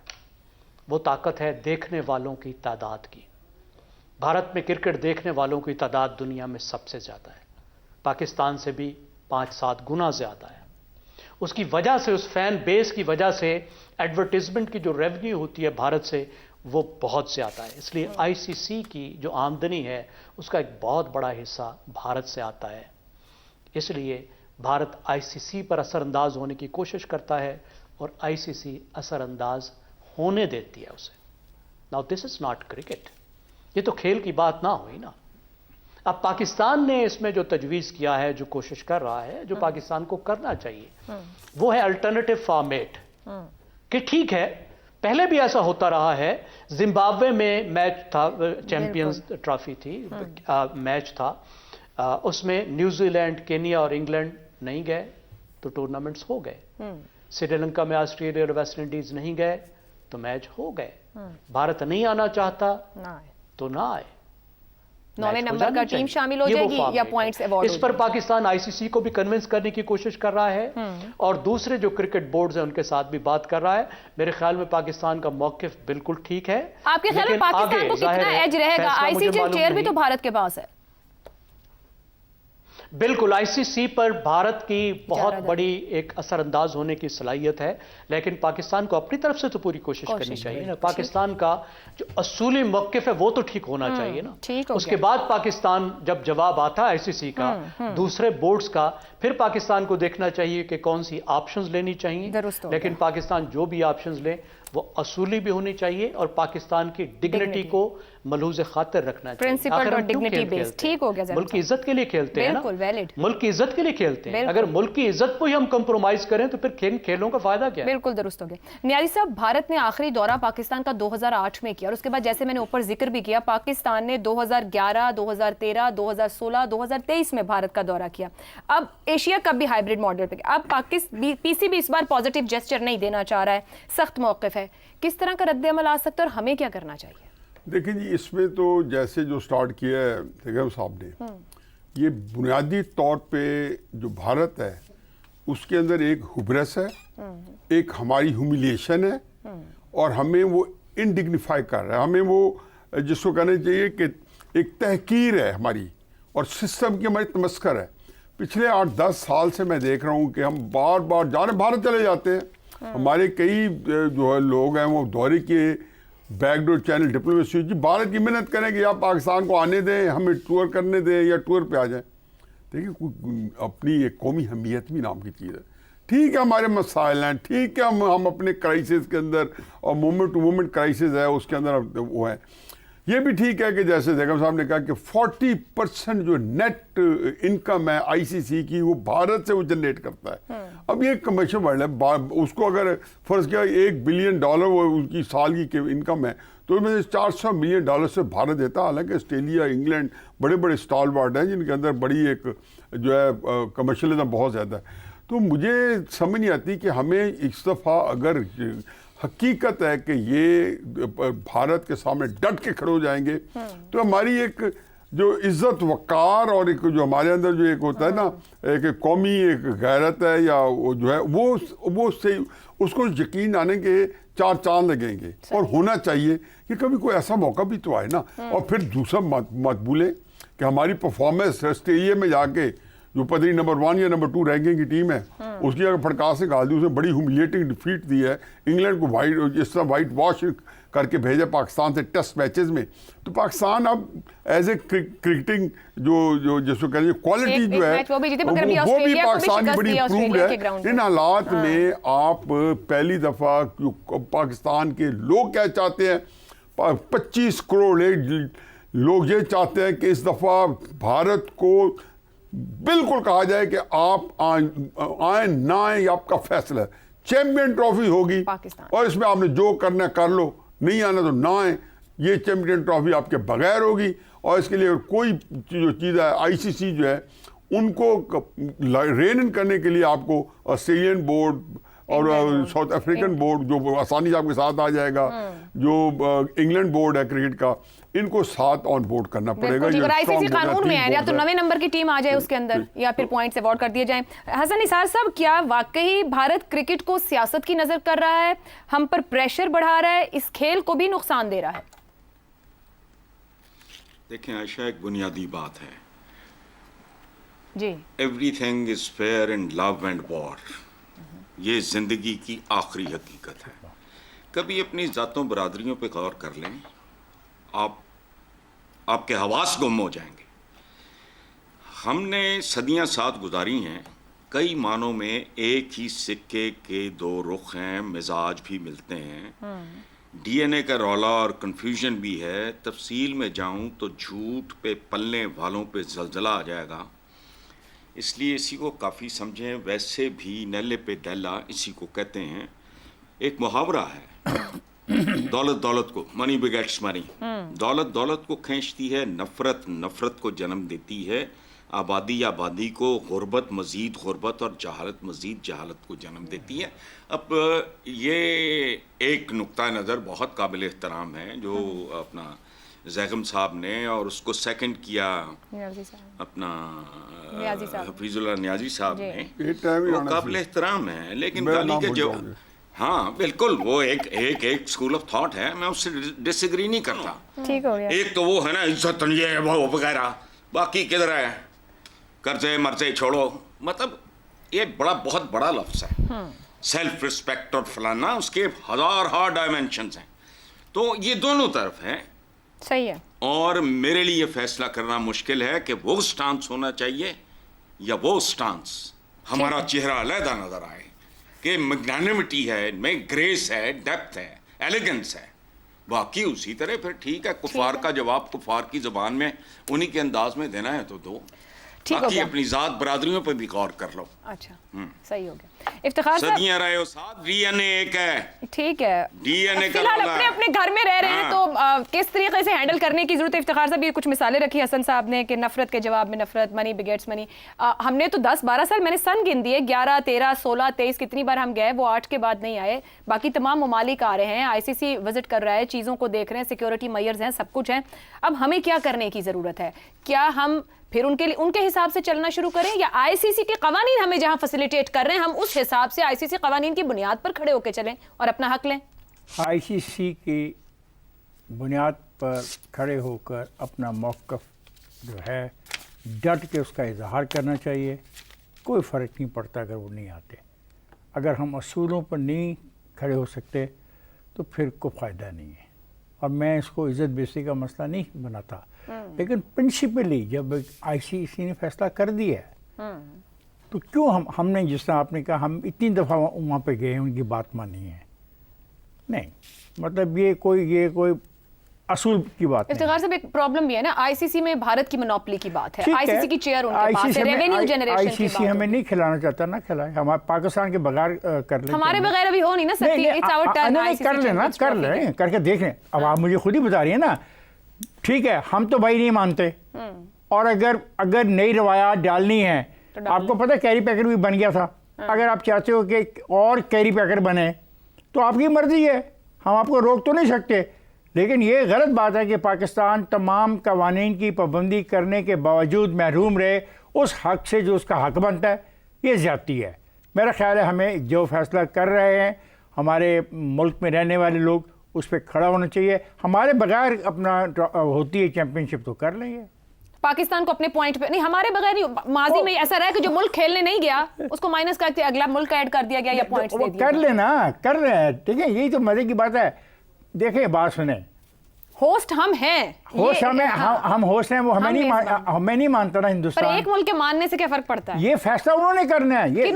E: वो ताकत है देखने वालों की तादाद की। भारत में क्रिकेट देखने वालों की तादाद दुनिया में सबसे ज़्यादा है, पाकिस्तान से भी 5-7 गुना ज़्यादा है। उसकी वजह से, उस फैन बेस की वजह से एडवर्टीजमेंट की जो रेवेन्यू होती है भारत से वो बहुत ज़्यादा है। इसलिए आईसीसी की जो आमदनी है उसका एक बहुत बड़ा हिस्सा भारत से आता है। इसलिए भारत आईसीसी पर असरअंदाज होने की कोशिश करता है और आईसीसी असरअंदाज होने देती है उसे। Now this is not cricket, ये तो खेल की बात ना हुई ना। अब पाकिस्तान ने इसमें जो तजवीज़ किया है, जो कोशिश कर रहा है, जो पाकिस्तान को करना चाहिए, वो है अल्टरनेटिव फॉर्मेट। कि ठीक है, पहले भी ऐसा होता रहा है। जिम्बाब्वे में मैच था, चैंपियंस ट्रॉफी थी, मैच था, उसमें न्यूजीलैंड, केनिया और इंग्लैंड नहीं गए तो टूर्नामेंट्स हो गए। श्रीलंका में ऑस्ट्रेलिया और वेस्ट इंडीज नहीं गए तो मैच हो गए। भारत नहीं आना चाहता तो ना आए।
A: 9वें नंबर का टीम शामिल हो जाएगी या पॉइंट्स अवॉर्ड।
E: इस पर पाकिस्तान आईसीसी को भी कन्विंस करने की कोशिश कर रहा है और दूसरे जो क्रिकेट बोर्ड्स हैं उनके साथ भी बात कर रहा है। मेरे ख्याल में पाकिस्तान का मौकिफ बिल्कुल ठीक है।
A: आपके ख्याल में पाकिस्तान को कितना एज रहेगा? आईसीसी चेयर भी तो भारत के पास है।
E: बिल्कुल आईसीसी पर भारत की बहुत बड़ी एक असर अंदाज होने की सलाहियत है, लेकिन पाकिस्तान को अपनी तरफ से तो पूरी कोशिश करनी चाहिए ना। पाकिस्तान का जो असूली मौक़िफ़ है वो तो ठीक होना चाहिए ना।
A: ठीक हो
E: उसके बाद पाकिस्तान जब जवाब आता है आईसीसी का दूसरे बोर्ड्स का, फिर पाकिस्तान को देखना चाहिए कि कौन सी ऑप्शंस लेनी चाहिए।
A: दुरुस्त हो
E: लेकिन पाकिस्तान जो भी ऑप्शंस ले वो असूली भी होनी चाहिए और पाकिस्तान की डिग्निटी को मलूज़ खातिर रखना चाहिए।
A: प्रिंसिपल
E: आखिर
A: और
E: हम क्यों
A: डिग्निटी
E: खेल
A: बेस्ड,
E: खेलते हैं?
A: ठीक हो गया।
E: मुल्क की इज्जत के लिए खेलते हैं ना,
A: बिल्कुल वैलिड,
E: मुल्क की इज्जत के लिए खेलते हैं।
A: बिल्कुल।
E: अगर मुल्क की इज्जत को ही हम कंप्रोमाइज करें तो फिर खेलों का फायदा क्या है?
A: बिल्कुल दुरुस्त हो गया। नियाज़ी साहब, भारत ने आखिरी दौरा पाकिस्तान का 2008 में किया और उसके बाद जैसे मैंने ऊपर जिक्र भी किया, पाकिस्तान ने 2011, 2013, 2016, 2023 में भारत का दौरा किया। अब एशिया कप भी हाइब्रिड मॉडल पे। अब पीसीबी इस बार पॉजिटिव जेस्चर नहीं देना चाह रहा है, सख्त मौक़िफ़ है। किस तरह का रद्द-ए-अमल आ सकता है और हमें क्या करना चाहिए?
D: देखिए जी, इसमें तो जैसे जो स्टार्ट किया है बेगम साहब ने, ये बुनियादी तौर पे जो भारत है उसके अंदर एक हुब्रस है, एक हमारी ह्यूमिलिएशन है और हमें वो इनडिग्निफाई कर रहा है। हमें वो जिसको कहना चाहिए कि एक तहकीर है हमारी और सिस्टम की हमारी तमस्कर है। पिछले 8-10 साल से मैं देख रहा हूँ कि हम बार बार जाने भारत चले जाते हैं। हमारे कई जो है लोग हैं वो दौरे के बैकडोर चैनल डिप्लोमेसी जी भारत की मेहनत करें कि आप पाकिस्तान को आने दें, हमें टूर करने दें या टूर पे आ जाएं। देखिए, अपनी एक कौमी हमीयत भी नाम की चीज़ है। ठीक है, हमारे मसाइल हैं, ठीक है, हम अपने क्राइसिस के अंदर और मोमेंट टू मोमेंट क्राइसिस है उसके अंदर वो है। ये भी ठीक है कि जैसे बेगम साहब ने कहा कि 40% जो नेट इनकम है आईसीसी की वो भारत से वो जनरेट करता है। अब ये कमर्शियल वर्ल्ड है, उसको अगर फर्ज किया $1 बिलियन वो उनकी साल की इनकम है तो उसमें से $400 मिलियन से भारत देता है। हालांकि ऑस्ट्रेलिया, इंग्लैंड बड़े बड़े स्टॉलवर्ड हैं जिनके अंदर बड़ी एक जो है कमर्शियलिज्म बहुत ज़्यादा है। तो मुझे समझ नहीं आती कि हमें इस दफ़ा अगर हकीकत है कि ये भारत के सामने डट के खड़े हो जाएंगे तो हमारी एक जो इज्जत वकार और एक जो हमारे अंदर जो एक होता है ना एक कौमी एक गैरत है या वो जो है वो से उसको यकीन आने के 4 चांद लगेंगे। और होना चाहिए कि कभी कोई ऐसा मौका भी तो आए ना। और फिर दूसरा मत भूलें कि हमारी परफॉर्मेंस ऑस्ट्रेलिया में जाके जो पदरी नंबर 1 या नंबर 2 रैंकिंग की टीम है उसकी अगर फटकार से निकाल दी, उसने बड़ी ह्यूमिलिएटिंग डिफीट दी है। इंग्लैंड को जिस तरह वाइट वॉश करके भेजा पाकिस्तान से टेस्ट मैचेस में, तो पाकिस्तान अब एज ए क्रिकेटिंग जो जिसको कहते हैं क्वालिटी जो है वो भी पाकिस्तान की बड़ी इम्प्रूव्ड है। इन हालात में आप पहली दफ़ा पाकिस्तान के लोग क्या चाहते हैं, 25 करोड़ लोग ये चाहते हैं कि इस दफ़ा भारत को बिल्कुल कहा जाए कि आप आए ना आए, आपका फैसला है। चैंपियन ट्रॉफी होगी और इसमें आपने जो करना है कर लो, नहीं आना तो ना आए। ये चैंपियन ट्रॉफी आपके बगैर होगी और इसके लिए कोई जो चीज़ है आईसीसी जो है उनको रेन इन करने के लिए आपको ऑस्ट्रेलियन बोर्ड और साउथ अफ्रीकन बोर्ड जो आसानी से आपके साथ आ जाएगा, जो इंग्लैंड बोर्ड है क्रिकेट का, इनको साथ ऑन बोर्ड करना पड़ेगा।
A: आईसीसी कानून में है या तो 9वें नंबर की टीम आ जाए उसके अंदर या फिर पॉइंट्स अवार्ड कर दिए जाएं। हसन निसार साहब, क्या वाकई भारत क्रिकेट को सियासत की नजर कर रहा है, हम पर प्रेशर बढ़ा रहा है, इस खेल को भी नुकसान दे रहा है?
B: देखें आयशा, एक बुनियादी बात है
A: जी,
B: everything is fair in love and war. ये जिंदगी की आखिरी हकीकत है। कभी अपनी ज़ातों बरादरियों पे गौर कर लें, आपके हवास गुम हो जाएंगे। हमने सदियां साथ गुजारी हैं, कई मानों में एक ही सिक्के के 2 रुख हैं, मिजाज भी मिलते हैं, डीएनए का रौला और कंफ्यूजन भी है। तफसील में जाऊं तो झूठ पे पलने वालों पे जलजला आ जाएगा, इसलिए इसी को काफ़ी समझें। वैसे भी नल्ले पे डल्ला इसी को कहते हैं। एक मुहावरा है, दौलत दौलत को, मनी बिगेट्स मनी, दौलत दौलत को खींचती है, नफरत नफरत को जन्म देती है, आबादी आबादी को, गुर्बत मज़ीद गुर्बत और जहालत मज़ीद जहालत को जन्म देती है। अब ये एक नुक्ता नज़र बहुत काबिल एहतराम है जो अपना ज़ैगम साहब ने और उसको सेकंड किया अपना हफीजुल्लाह नियाज़ी साहब ने, वो काबिल एहतराम है। लेकिन गाली के जो, हाँ बिल्कुल, वो एक स्कूल ऑफ थॉट है, मैं उससे डिसएग्री नहीं करता।
A: ठीक हो गया।
B: एक तो वो है ना इज्जत ये वो वगैरह, बाकी किधर है कर्जे मर्जे छोड़ो, मतलब ये बहुत बड़ा लफ्ज़ है। सेल्फ रिस्पेक्ट और फलाना, उसके हजार डायमेंशंस हैं। तो ये दोनों तरफ हैं।
A: सही है।
B: और मेरे लिए फैसला करना मुश्किल है कि वो स्टांस होना चाहिए या वो स्टांस, हमारा चेहरा अलहदा नजर आए कि मैग्नानिमिटी है, में ग्रेस है, डेप्थ है, एलिगेंस है। बाकी उसी तरह फिर ठीक है, कुफार का जवाब कुफार की जुबान में उन्हीं के अंदाज में देना है तो दो,
A: ठीक हो
B: बाकी
A: गया।
B: अपनी जात बरादरियों पे भी गौर कर लो।
A: अच्छा, सही हो गया। इफ्तिखार साहब,
B: सदियां रहे हो साथ, डीएनए एक है।
A: ठीक है,
B: डीएनए का
A: फिलहाल
B: रोला
A: अपने
B: है।
A: अपने घर में रह रहे हैं,
B: हाँ।
A: तो किस तरीके से हैंडल करने की जरूरत है। इफ्तिखार साहब, ये कुछ मिसालें रखी हसन साहब ने कि नफरत के जवाब में नफरत, मनी बिगेट्स मनी। हमने तो 10-12 साल, मैंने सन गिन दिए, 11, 13, 16, 23, कितनी बार हम गए, वो 8 के बाद नहीं आए। बाकी तमाम ममालिक आ रहे हैं, ICC विजिट कर रहा है, चीज़ों को देख रहे हैं, सिक्योरिटी मेजर्स हैं, सब कुछ है। अब हमें क्या करने की ज़रूरत है? क्या हम फिर उनके हिसाब से चलना शुरू करें, या ICC के कवानीन हमें जहां फैसिलिटेट कर रहे हैं, हम उस हिसाब से ICC कवानीन की बुनियाद पर खड़े होकर चलें और अपना हक लें?
C: ICC की बुनियाद पर खड़े होकर अपना मौक़िफ़ जो है डट के उसका इजहार करना चाहिए। कोई फ़र्क नहीं पड़ता अगर वो नहीं आते। अगर हम असूलों पर नहीं खड़े हो सकते तो फिर कोई फ़ायदा नहीं है। और मैं इसको इज़्ज़त बेइज़्ज़ती का मसला नहीं बनाता, लेकिन प्रिंसिपली जब ICC ने फैसला कर दिया है तो क्यों हमने, जिस तरह आपने कहा, हम इतनी दफ़ा वहाँ पे गए, उनकी बात मानी है? नहीं, मतलब ये कोई असूल की बात नहीं।
A: इफ्तिखार साहब, एक प्रॉब्लम भी है ना, ICC में भारत की मोनोपोली की बात है,
C: ठीक
A: ICC की चेयर उनके पास है, रेवेन्यू जनरेशन की
C: ICC
A: बात
C: हमें नहीं खिलाना चाहता, ना खिलाए, हमारे पाकिस्तान के बगैर कर ले।
A: हमारे बगैर अभी हो नहीं ना सकती। It's our turn.
C: कर लेना, कर लें, करके देख लें। अब आप मुझे खुद ही बता रही है ना, ठीक है, हम तो भाई नहीं मानते, और अगर नई रवायात डालनी है, आपको पता है कैरी पैकेट भी बन गया था। अगर आप चाहते हो कि और कैरी पैकेट बने तो आपकी मर्जी है, हम आपको रोक तो नहीं सकते। लेकिन ये गलत बात है कि पाकिस्तान तमाम कवानीन की पाबंदी करने के बावजूद महरूम रहे उस हक से जो उसका हक बनता है। ये ज़्यादती है। मेरा ख्याल है हमें जो फैसला कर रहे हैं हमारे मुल्क में रहने वाले लोग, उस पर खड़ा होना चाहिए। हमारे बगैर अपना होती है चैम्पियनशिप तो कर लेंगे।
A: पाकिस्तान को अपने पॉइंट पे नहीं, हमारे बगैर नहीं। माजी में ऐसा रहा कि जो मुल्क खेलने नहीं गया उसको माइनस करके अगला मुल्क ऐड कर दिया गया या पॉइंट्स दे दिए।
C: कर लेना, कर रहे हैं, ठीक है, यही तो मजे की बात है। देखिए, बात सुने,
A: होस्ट हम हैं,
C: होस्ट हमें, हम होस्ट हैं, वो हमें नहीं मानता ना
A: पर
C: हिंदुस्तान।
A: एक मुल्क के मानने से क्या फर्क पड़ता है?
C: ये फैसला उन्होंने करना है, ये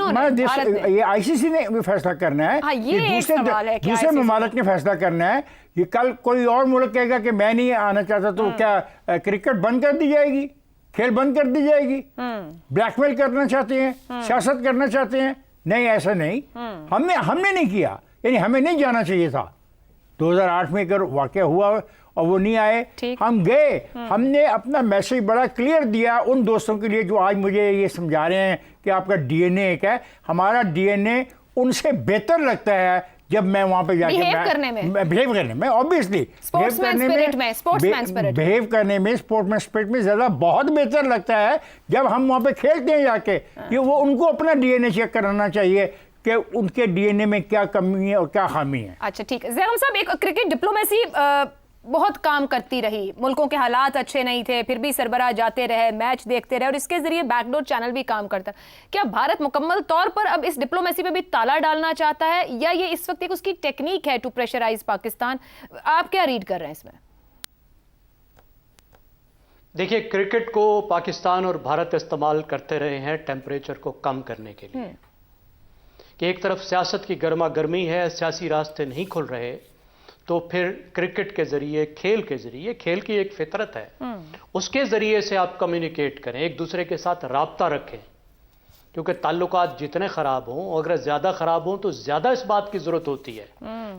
C: ICC ने भी फैसला करना है।
A: हाँ, ये एक सवाल है कि
C: दूसरे
A: ICC
C: ममालिक ने फैसला करना है। ये कल कोई और मुल्क कहेगा कि मैं नहीं आना चाहता तो क्या क्रिकेट बंद कर दी जाएगी, खेल बंद कर दी जाएगी? ब्लैकमेल करना चाहते हैं, सियासत करना चाहते हैं? नहीं, ऐसा नहीं। हमने नहीं किया, यानी हमें नहीं जाना चाहिए था। 2008 में अगर वाकया हुआ और वो नहीं आए, हम गए, हमने अपना मैसेज बड़ा क्लियर दिया उन दोस्तों के लिए जो आज मुझे ये समझा रहे हैं कि आपका DNA एक है। हमारा DNA उनसे बेहतर लगता है जब मैं वहां पे जाके
A: बिहेव
C: करने में ऑब्वियसली बिहेव करने में, स्पोर्ट्समैन स्पिरिट में ज्यादा बहुत बेहतर लगता है जब हम वहां पे खेलते हैं जाके। ये वो उनको अपना DNA चेक कराना चाहिए कि उनके DNA में क्या कमी है और क्या खामी है।
A: अच्छा, ठीक है ज़ैगम साहब, एक क्रिकेट डिप्लोमेसी बहुत काम करती रही, मुल्कों के हालात अच्छे नहीं थे, फिर भी सरबराह जाते रहे, मैच देखते रहे, और इसके जरिए बैकडोर चैनल भी काम करता। क्या भारत मुकम्मल तौर पर अब इस डिप्लोमेसी पे भी ताला डालना चाहता है, या ये इस वक्त एक उसकी टेक्निक है टू प्रेशराइज पाकिस्तान? आप क्या रीड कर रहे हैं इसमें?
E: देखिए, क्रिकेट को पाकिस्तान और भारत इस्तेमाल करते रहे हैं टेम्परेचर को कम करने के लिए, कि एक तरफ सियासत की गर्मा गर्मी है, सियासी रास्ते नहीं खुल रहे, तो फिर क्रिकेट के जरिए, खेल के जरिए, खेल की एक फितरत है, उसके जरिए से आप कम्युनिकेट करें, एक दूसरे के साथ राब्ता रखें। क्योंकि ताल्लुकात जितने ख़राब हों, अगर ज़्यादा ख़राब हों, तो ज़्यादा इस बात की ज़रूरत होती है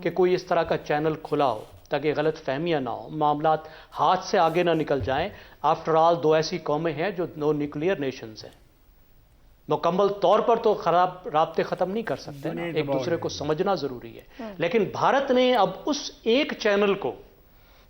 E: कि कोई इस तरह का चैनल खुला हो ताकि गलत फहमियाँ ना हो, मामलात हाथ से आगे ना निकल जाएं। आफ्टर ऑल, दो ऐसी कौमें हैं जो नो न्यूक्लियर नेशंस हैं। मुकम्मल तौर पर तो खराब राब्ते ख़त्म नहीं कर सकते ना, एक दूसरे को समझना ज़रूरी है। लेकिन भारत ने अब उस एक चैनल को,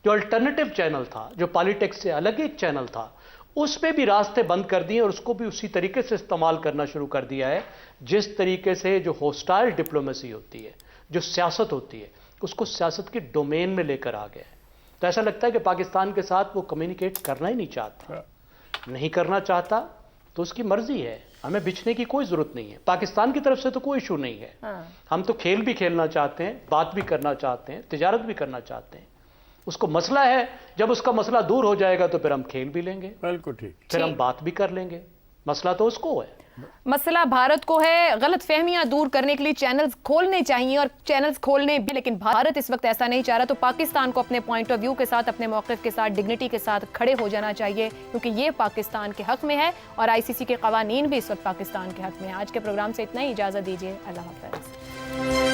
E: जो अल्टरनेटिव चैनल था, जो पॉलिटिक्स से अलग एक चैनल था, उस पे भी रास्ते बंद कर दिए और उसको भी उसी तरीके से इस्तेमाल करना शुरू कर दिया है जिस तरीके से जो होस्टाइल डिप्लोमेसी होती है, जो सियासत होती है, उसको सियासत के डोमेन में लेकर आ गया है। तो ऐसा लगता है कि पाकिस्तान के साथ वो कम्युनिकेट करना ही नहीं चाहता, नहीं करना चाहता, تو اس کی مرضی ہے, ہمیں بچنے کی کوئی ضرورت نہیں ہے. پاکستان کی طرف سے تو کوئی ایشو نہیں ہے, ہم تو کھیل بھی کھیلنا چاہتے ہیں, بات بھی کرنا چاہتے ہیں, تجارت بھی کرنا چاہتے ہیں. اس کو مسئلہ ہے, جب اس کا مسئلہ دور ہو جائے گا تو پھر ہم کھیل بھی لیں گے,
C: بالکل ٹھیک.
E: پھر ہم بات بھی کر لیں گے. مسئلہ تو اس کو ہے.
A: مسئلہ بھارت کو ہے. غلط فہمیاں دور کرنے کے لیے چینلز کھولنے چاہیے اور چینلز کھولنے بھی, لیکن بھارت اس وقت ایسا نہیں چاہ رہا. تو پاکستان کو اپنے پوائنٹ آف ویو کے ساتھ, اپنے موقف کے ساتھ, ڈگنیٹی کے ساتھ کھڑے ہو جانا چاہیے, کیونکہ یہ پاکستان کے حق میں ہے اور ICC کے قوانین بھی اس وقت پاکستان کے حق میں ہے. آج کے پروگرام سے اتنا ہی, اجازت دیجیے. اللہ حافظ.